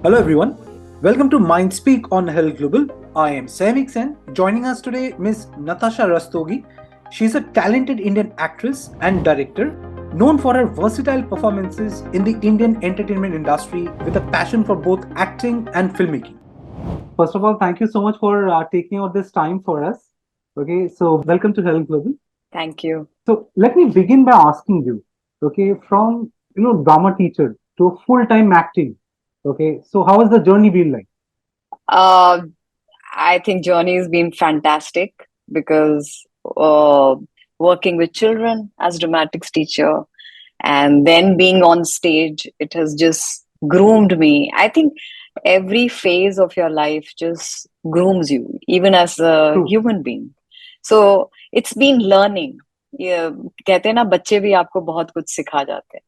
Hello everyone, welcome to Mindspeak on Herald Global. I am Saimik Sen. Joining us today, Ms. Natasha Rastogi. She's a talented Indian actress and director known for her versatile performances in the Indian entertainment industry with a passion for both acting and filmmaking. First of all, thank you so much for taking out this time for us. Okay, so welcome to Herald Global. Thank you. So let me begin by asking you, okay, from drama teacher to full-time acting. Okay, so how has the journey been like? Uh, I think journey has been fantastic because working with children as dramatics teacher and then being on stage, it has just groomed me. I think every phase of your life just grooms you, even as a True. human being. So it's been learning. ये कहते हैं ना बच्चे भी आपको बहुत कुछ सिखा जाते हैं.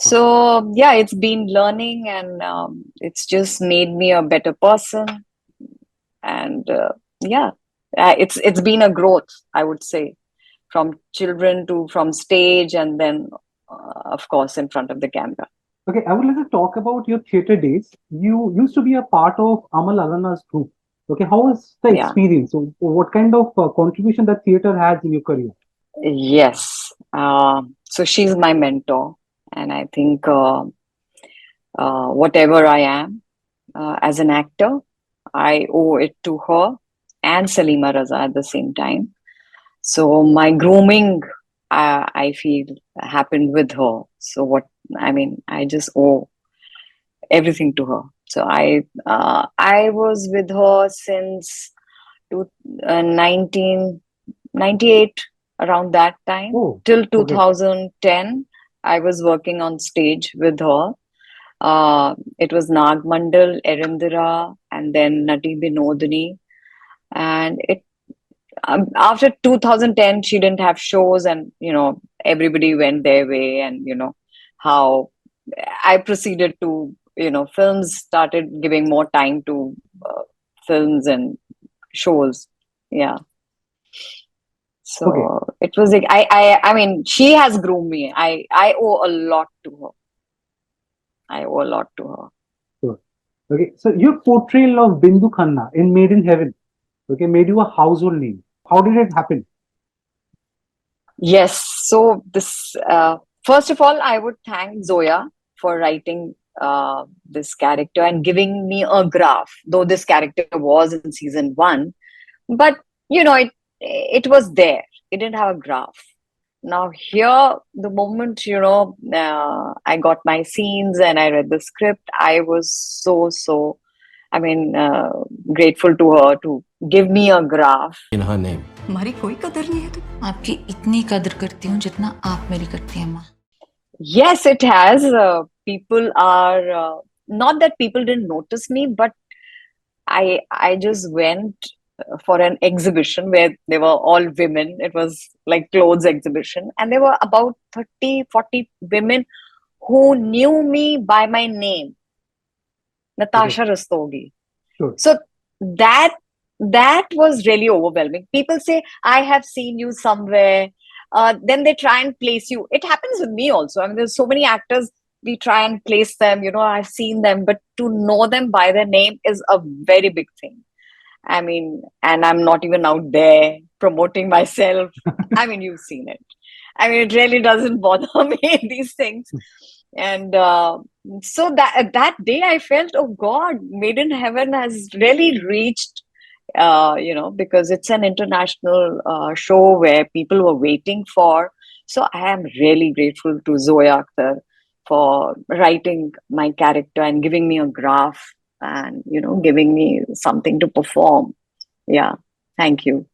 So yeah, it's been learning and it's just made me a better person. And yeah, it's been a growth, I would say, from children to from stage and then, of course, in front of the camera. Okay, I would like to talk about your theater days. You used to be a part of Amal Alana's group. Okay, how was the Yeah. experience? So, what kind of contribution that theater has in your career? Yes. So she's my mentor, and I think whatever I am as an actor, I owe it to her and Salima Raza at the same time. So my grooming, I feel, happened with her. So what I mean, I just owe everything to her. So I was with her since 1998, around that time, Oh, till okay. 2010. I was working on stage with her. It was Nag Mandal, Erindira, and then Nati Binodini. And it after 2010, she didn't have shows, and everybody went their way, and how I proceeded to films started giving more time to films and shows. Yeah. Okay. So it was like I mean, she has groomed me. I owe a lot to her. I owe a lot to her. Sure. Okay. So your portrayal of Bindu Khanna in Made in Heaven, okay, made you a household name. How did it happen? Yes. So this first of all, I would thank Zoya for writing this character and giving me a graph. Though this character was in season one, but it was there. It didn't have a graph. Now here, the moment I got my scenes and I read the script, I was so. I mean, grateful to her to give me a graph. In her name. हमारी कोई कदर नहीं है. तो आपकी इतनी कदर करती हूँ जितना आप मेरी करती हैं माँ. Yes, it has. People are not that people didn't notice me, but I just went for an exhibition where they were all women. It was like clothes exhibition, and there were about 30, 40 women who knew me by my name, Natasha Okay. Rastogi. Sure. So that that was really overwhelming. People say, I have seen you somewhere. Then they try and place you. It happens with me also. I mean, there's so many actors, we try and place them, I've seen them, but to know them by their name is a very big thing. I mean, and I'm not even out there promoting myself. I mean, you've seen it. I mean, it really doesn't bother me, these things. And so that day I felt, oh God, Made in Heaven has really reached, because it's an international show where people were waiting for. So I am really grateful to Zoya Akhtar for writing my character and giving me a graph and, giving me something to perform. Yeah, thank you.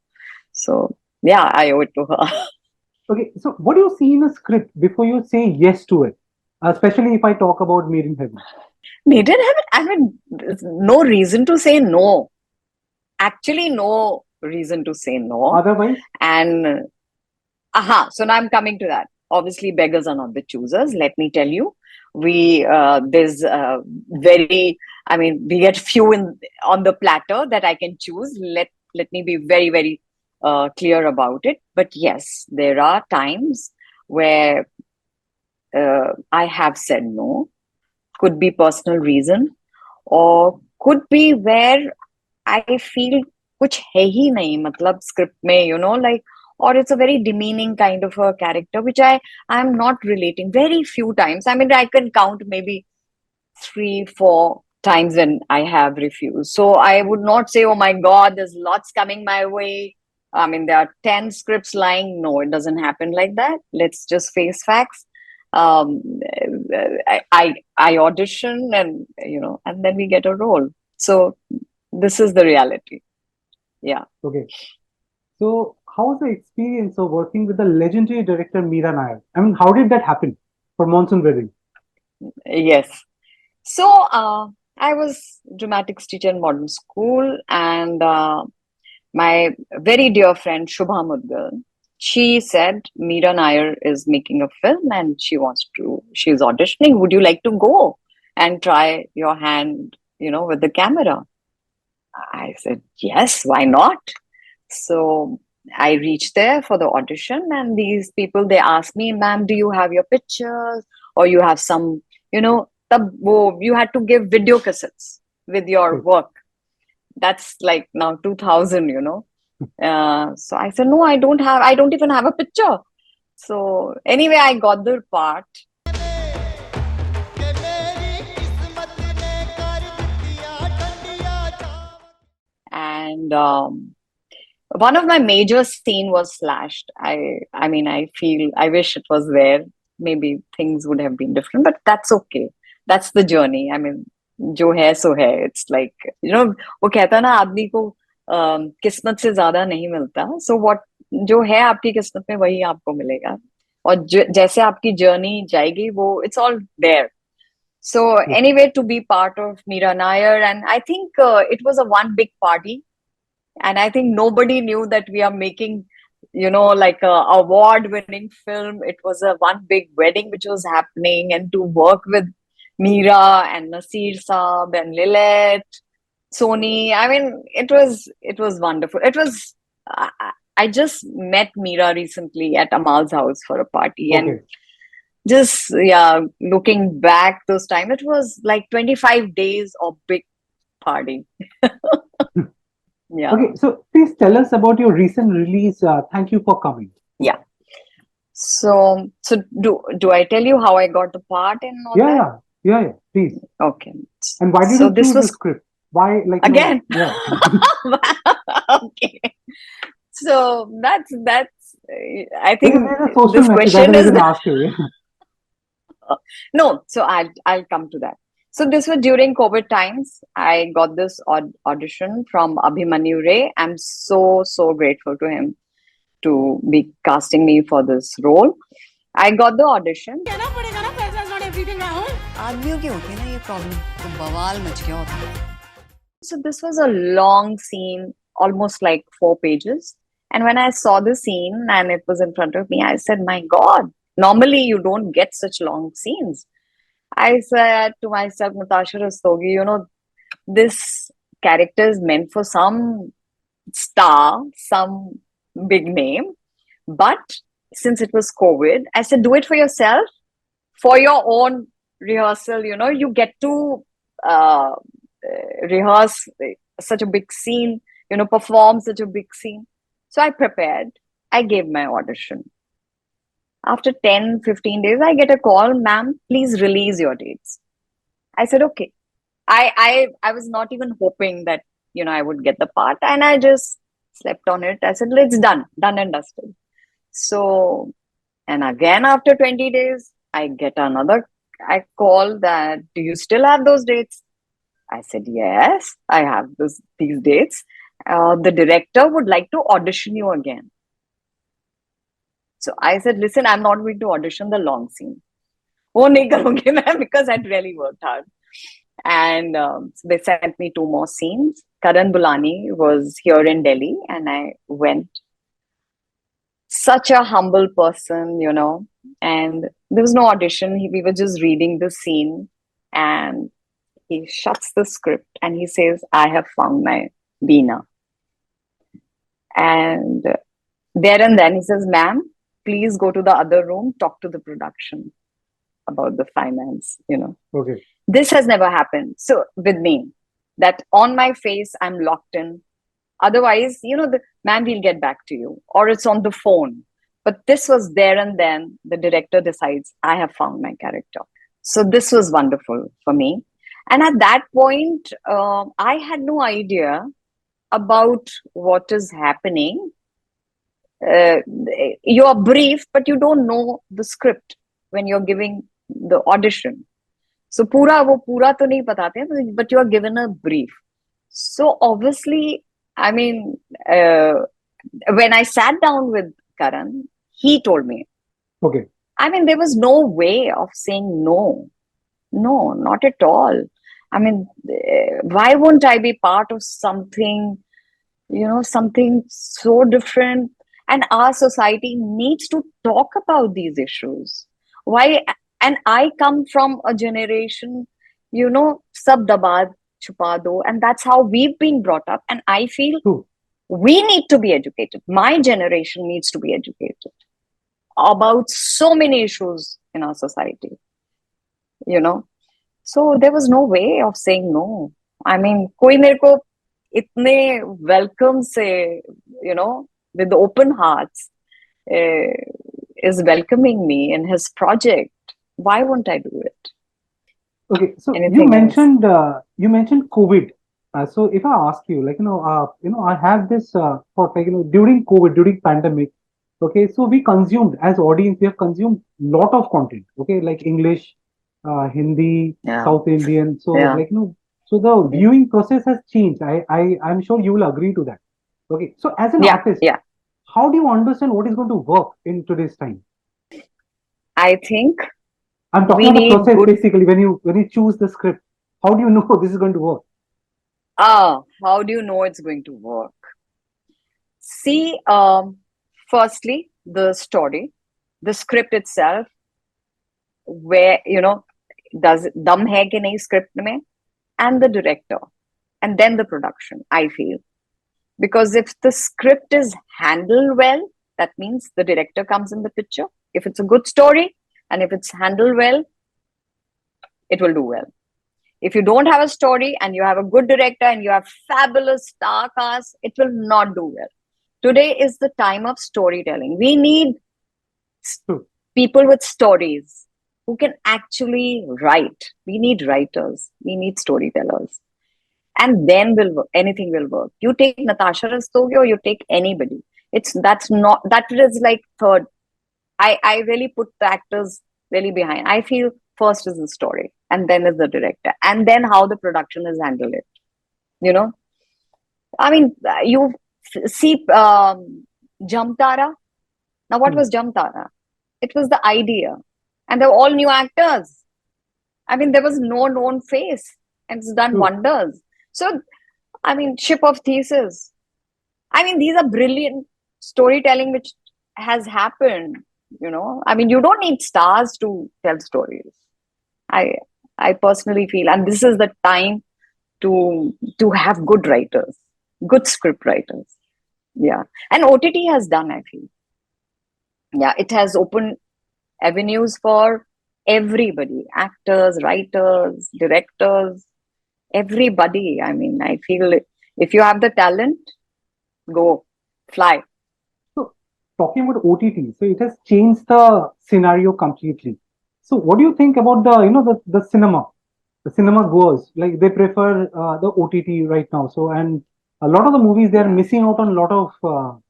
So yeah, I owe it to her. Okay. So, what do you see in a script before you say yes to it? Especially if I talk about Made in Heaven. Made in Heaven, I mean, there's no reason to say no. Actually, no reason to say no. Otherwise, And so now I'm coming to that. Obviously, beggars are not the choosers. Let me tell you, there's very. I mean, we get few on the platter that I can choose. Let me be very very clear about it. But yes, there are times where I have said no. Could be personal reason, or could be where I feel कुछ है ही नहीं मतलब script में, you know, like, or it's a very demeaning kind of a character which I am not relating. Very few times. I mean, I can count maybe 3, 4 times when I have refused. So I would not say, oh my God, there's lots coming my way. I mean, there are 10 scripts lying. No, it doesn't happen like that. Let's just face facts. Um, I audition and, you know, and then we get a role. So this is the reality. Yeah. Okay. So, how was the experience of working with the legendary director Meera Nair? I mean, how did that happen for Monsoon Wedding? Yes. So I was dramatics teacher in modern school, and my very dear friend Shubha Mudgal, she said Meera Nair is making a film and she's auditioning. Would you like to go and try your hand, you know, with the camera? I said, yes, why not? So I reached there for the audition, and these people, they asked me, ma'am, do you have your pictures, or you have some, you know, you had to give video cassettes with your work. That's like now 2000, you know. So I said, no, I don't even have a picture. So anyway, I got the part. And one of my major scene was slashed. I mean, I wish it was there. Maybe things would have been different, but that's okay. That's the journey. I mean, जो है सो है. It's like, you know, वो कहता ना आदमी को किस्मत से ज्यादा नहीं मिलता. So what जो है आपकी किस्मत में वही आपको मिलेगा. और जैसे आपकी जर्नी जाएगी वो it's all there. So anyway, to be part of Meera Nair, and I think it was a one big party. And I think nobody knew that we are making, you know, like a award-winning film. It was a one big wedding which was happening, and to work with Meera and Nasir Saab and Lilith, Sony. I mean, it was wonderful. It was. I just met Meera recently at Amal's house for a party, and just looking back those time, it was like 25 days of big party. Yeah. Okay, so please tell us about your recent release. Thank you for coming. Yeah. So do I tell you how I got the part and all that? Yeah. Please. Okay. And why did you choose the script? Why, like, again? Yeah. Okay. So that's. I think this question is. Ask you. No, so I'll come to that. So this was during COVID times. I got this audition from Abhimanyu Ray. I'm so grateful to him to be casting me for this role. I got the audition. So this was a long scene, almost like 4 pages. And when I saw the scene and it was in front of me, I said, my God, normally you don't get such long scenes. I said to myself, Natasha Rastogi, you know, this character is meant for some star, some big name. But since it was COVID, I said, do it for yourself, for your own rehearsal. You know, you get to rehearse such a big scene, you know, perform such a big scene. So I prepared. I gave my audition. After 10, 15 days, I get a call, ma'am, please release your dates. I said, okay. I was not even hoping that, you know, I would get the part, and I just slept on it. I said, it's done and dusted. So, and again, after 20 days, I get another call that, do you still have those dates? I said, yes, I have these dates. The director would like to audition you again. So I said, listen, I'm not going to audition the long scene. Oh, nahi karungi main, because I'd really worked hard. And so they sent me 2 more scenes. Karan Bulani was here in Delhi, and I went. Such a humble person, you know, and there was no audition. We were just reading the scene, and he shuts the script and he says, I have found my Beena. And there and then he says, ma'am, please go to the other room, talk to the production about the finance, you know. Okay. This has never happened. So with me, that on my face, I'm locked in. Otherwise, ma'am, we'll get back to you, or it's on the phone. But this was there and then the director decides, I have found my character. So this was wonderful for me. And at that point, I had no idea about what is happening. You're briefed, but you don't know the script when you're giving the audition. So वो पूरा तो नहीं बताते हैं, but you are given a brief. So obviously, I mean, when I sat down with Karan, he told me. Okay. I mean, there was no way of saying no. No, not at all. I mean, why won't I be part of something, something so different? And our society needs to talk about these issues. Why? And I come from a generation, sab dabad chupa do, and that's how we've been brought up. And I feel we need to be educated. My generation needs to be educated about so many issues in our society, So there was no way of saying no. I mean, koi mere ko itne welcome se, with open hearts, is welcoming me in his project. Why won't I do it? Okay, so you mentioned COVID. So if I ask you, I have this thought, during COVID, during pandemic. Okay, so we consumed as audience, we have consumed lot of content. Okay, like English, Hindi, South Indian. So so the viewing process has changed. I'm sure you will agree to that. Okay, so as an artist, how do you understand what is going to work in today's time? I think I'm talking about the process basically when you choose the script. How do you know this is going to work? How do you know it's going to work? See, firstly, the story, the script itself, where does dum hai ki nahi script mein, and the director, and then the production. I feel, because if the script is handled well, that means the director comes in the picture. If it's a good story and if it's handled well, it will do well. If you don't have a story and you have a good director and you have fabulous star cast, it will not do well. Today is the time of storytelling. We need people with stories who can actually write. We need writers. We need storytellers. And then anything will work. You take Natasha Rastogi or you take anybody. That is like third. I really put the actors really behind. I feel first is the story, and then is the director, and then how the production is handled it. I mean, you see Jamtara. Now, what was Jamtara? It was the idea, and they were all new actors. I mean, there was no known face, and it's done wonders. So, I mean, Ship of Theseus. I mean, these are brilliant storytelling which has happened. I mean, you don't need stars to tell stories. I personally feel, and this is the time to have good writers, good script writers. Yeah. And OTT has done, I feel. Yeah, it has opened avenues for everybody, actors, writers, directors, everybody. I mean, I feel if you have the talent, go, fly. So, talking about OTT, so it has changed the scenario completely. So, what do you think about the cinema? The cinema goers, like they prefer the OTT right now. So, and a lot of the movies, they are missing out on a lot of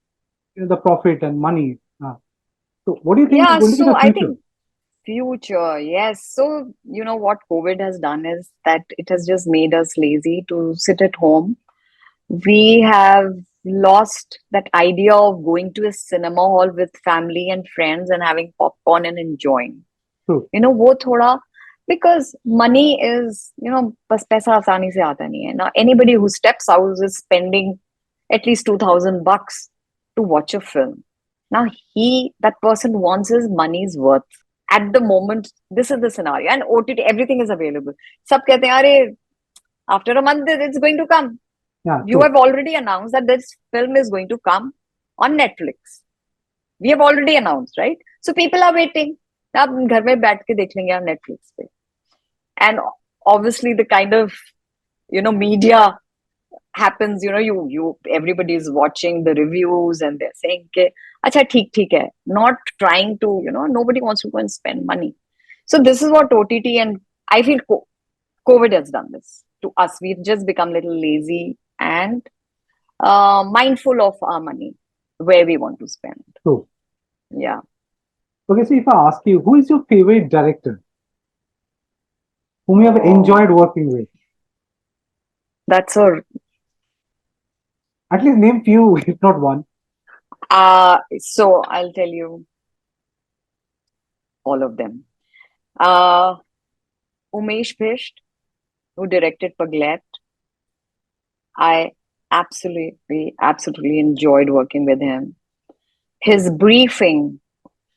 the profit and money. So, what do you think is going to be the future? I think future, yes. So, what COVID has done is that it has just made us lazy to sit at home. We have lost that idea of going to a cinema hall with family and friends and having popcorn and enjoying. True. वो थोड़ा, because money is, बस पैसा आसानी से आता नहीं है. Now, anybody who steps out is spending at least $2,000 to watch a film. Now, that person wants his money's worth. At the moment, this is the scenario. And OTT, everything is available. सब कहते हैं, अरे, after a month, it's going to come. Yeah, you have already announced that this film is going to come on Netflix. We have already announced, right? So people are waiting. अब घर में बैठ के देख लेंगे Netflix पे. And obviously the kind of, media happens, you everybody is watching the reviews and they're saying, ke, acha, theek hai. Not trying to, nobody wants to go and spend money. So this is what OTT, and I feel COVID has done this to us. We've just become a little lazy and mindful of our money, where we want to spend. True. Yeah. Okay, so if I ask you, who is your favorite director whom you have enjoyed working with? That's a At least name few, if not one. so I'll tell you all of them. Umesh Bhisht, who directed Paglet. I absolutely enjoyed working with him. His briefing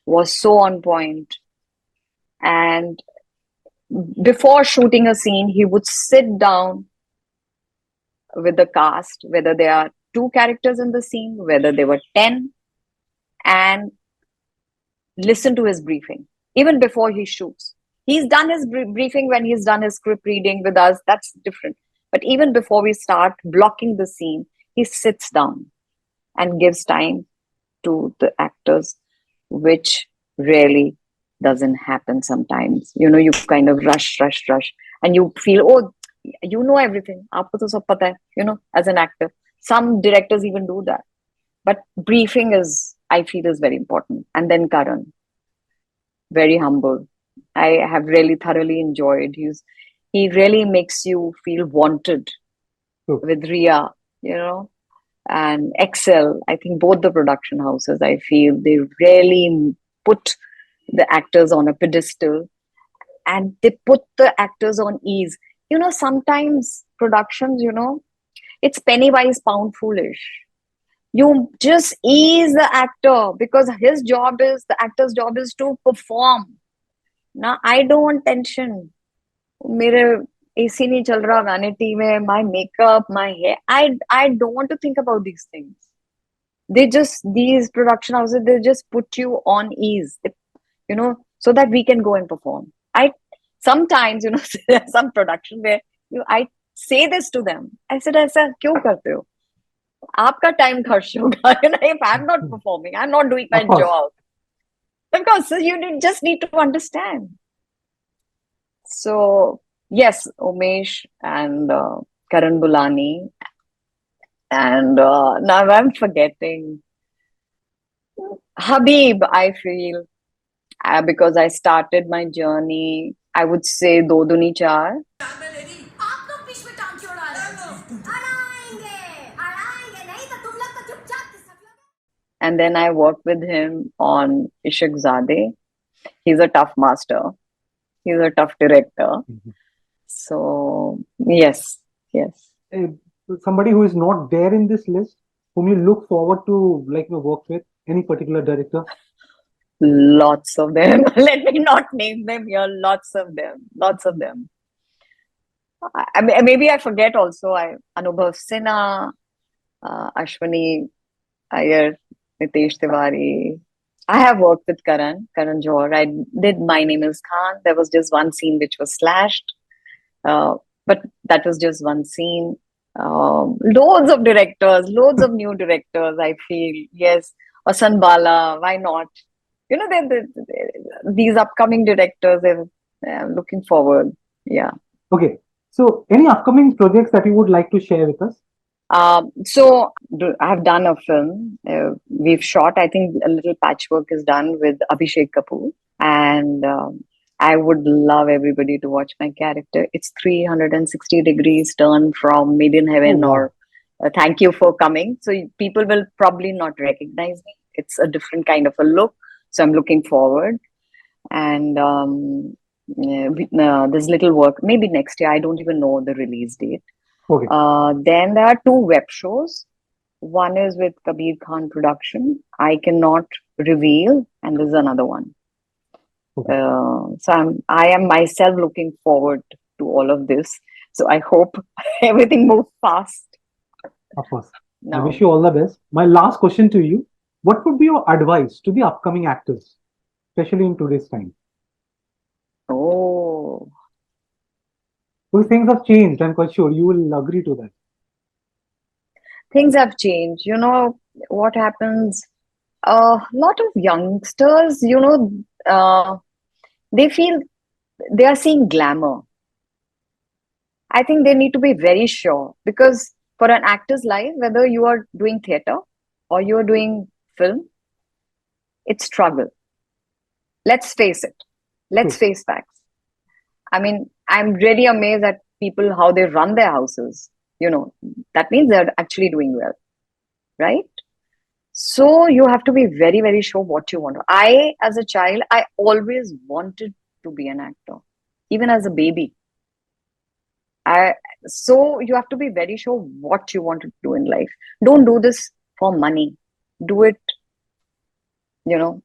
was so on point, and before shooting a scene, he would sit down with the cast, whether there are 2 characters in the scene, whether there were 10, and listen to his briefing even before he shoots. He's done his briefing when he's done his script reading with us. That's different. But even before we start blocking the scene, he sits down and gives time to the actors, which really doesn't happen sometimes. You kind of rush, and you feel, oh, you know everything. Aapko to sab pata hai, as an actor. Some directors even do that. But briefing is, I feel, is very important. And then Karan, very humble. I have really thoroughly enjoyed. He really makes you feel wanted. True. With Ria, and Excel. I think both the production houses, I feel they really put the actors on a pedestal, and they put the actors on ease. Sometimes productions, it's penny wise, pound foolish. You just ease the actor, because the actor's job is to perform. Now, I don't want tension. Mere AC nahi chal raha, vanity mein, my makeup, my hair. I don't want to think about these things. These production houses, they just put you on ease, so that we can go and perform. Sometimes, there are some production where I say this to them. I said, "Aisa kyun karte ho? Aapka time kharch hoga." If I'm not performing, I'm not doing my job. Of course, so you just need to understand. So yes, Umesh and Karan Bulani, and now I'm forgetting Habib. I feel because I started my journey, I would say Do Duni Char. And then I worked with him on Ishaq Zadeh. He's a tough master. He's a tough director. So yes. Somebody who is not there in this list, whom you look forward to work with, any particular director? Lots of them. Let me not name them here. Lots of them. Maybe I forget also. Anubhav Sinha, Ashwani Iyer, Nitesh Tiwari. I have worked with Karan Johar. I did My Name is Khan. There was just one scene which was slashed. But that was just one scene. Loads of directors, loads of new directors, I feel. Yes. Vasan Bala, why not? These upcoming directors, I'm looking forward. Yeah. Okay. So, any upcoming projects that you would like to share with us? So I've done a film. We've shot, I think a little patchwork is done with Abhishek Kapoor. And I would love everybody to watch my character. It's 360 degrees turn from Made in Heaven or Thank You for Coming. So people will probably not recognize me. It's a different kind of a look. So I'm looking forward. And this little work, maybe next year. I don't even know the release date. Okay. Then there are 2 web shows. One is with Kabir Khan production. I cannot reveal. And there's another one. Okay. So I am myself looking forward to all of this. So I hope everything moves fast. Of course. No. I wish you all the best. My last question to you. What would be your advice to the upcoming actors, especially in today's time? Oh. Well, things have changed. I'm quite sure you will agree to that. Things have changed. You know what happens? A lot of youngsters, they feel they are seeing glamour. I think they need to be very sure, because for an actor's life, whether you are doing theater or you are doing film, it's struggle. Let's face it. Let's True. face facts. I mean, I'm really amazed at people how they run their houses. That means they're actually doing well, right? So you have to be very, very sure what you want. I, as a child, I always wanted to be an actor, even as a baby. So you have to be very sure what you want to do in life. Don't do this for money. Do it, you know,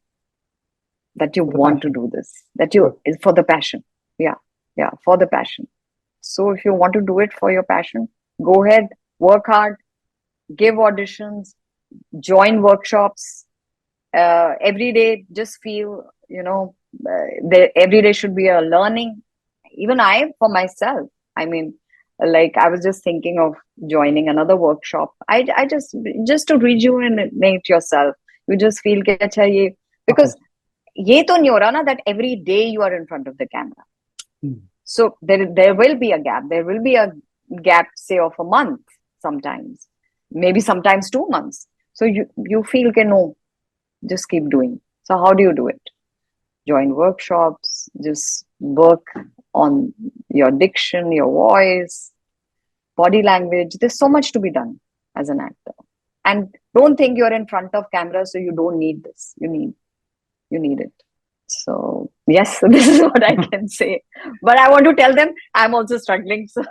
that you For the want to passion. do this, that you is for the passion. Yeah, for the passion. So if you want to do it for your passion, go ahead, work hard, give auditions, join workshops. Every day, just feel, every day should be a learning. Even I, for myself, I mean, like I was just thinking of joining another workshop. I just to rejuvenate yourself. You just feel कि अच्छा ये, because ये तो नहीं हो रहा ना that every day you are in front of the camera. So there will be a gap. There will be a gap, say, of a month sometimes, maybe sometimes 2 months. So you feel que no, just keep doing. So how do you do it? Join workshops, just work on your diction, your voice, body language. There's so much to be done as an actor. And don't think you're in front of camera, so you don't need this. You need it. So yes, this is what I can say. But I want to tell them I'm also struggling. So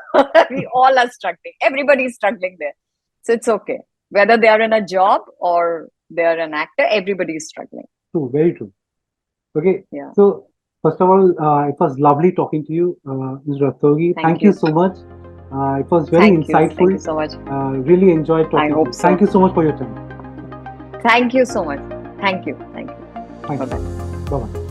we all are struggling. Everybody is struggling there. So it's okay. Whether they are in a job or they are an actor, everybody is struggling. True, very true. Okay. Yeah. So first of all, it was lovely talking to you, Ms. Rastogi. Thank you so much. It was very insightful. Thank you so much. Really enjoyed talking I to hope you. so. Thank you so much for your time. Thank you so much. Thank you. Thank you. Bye-bye.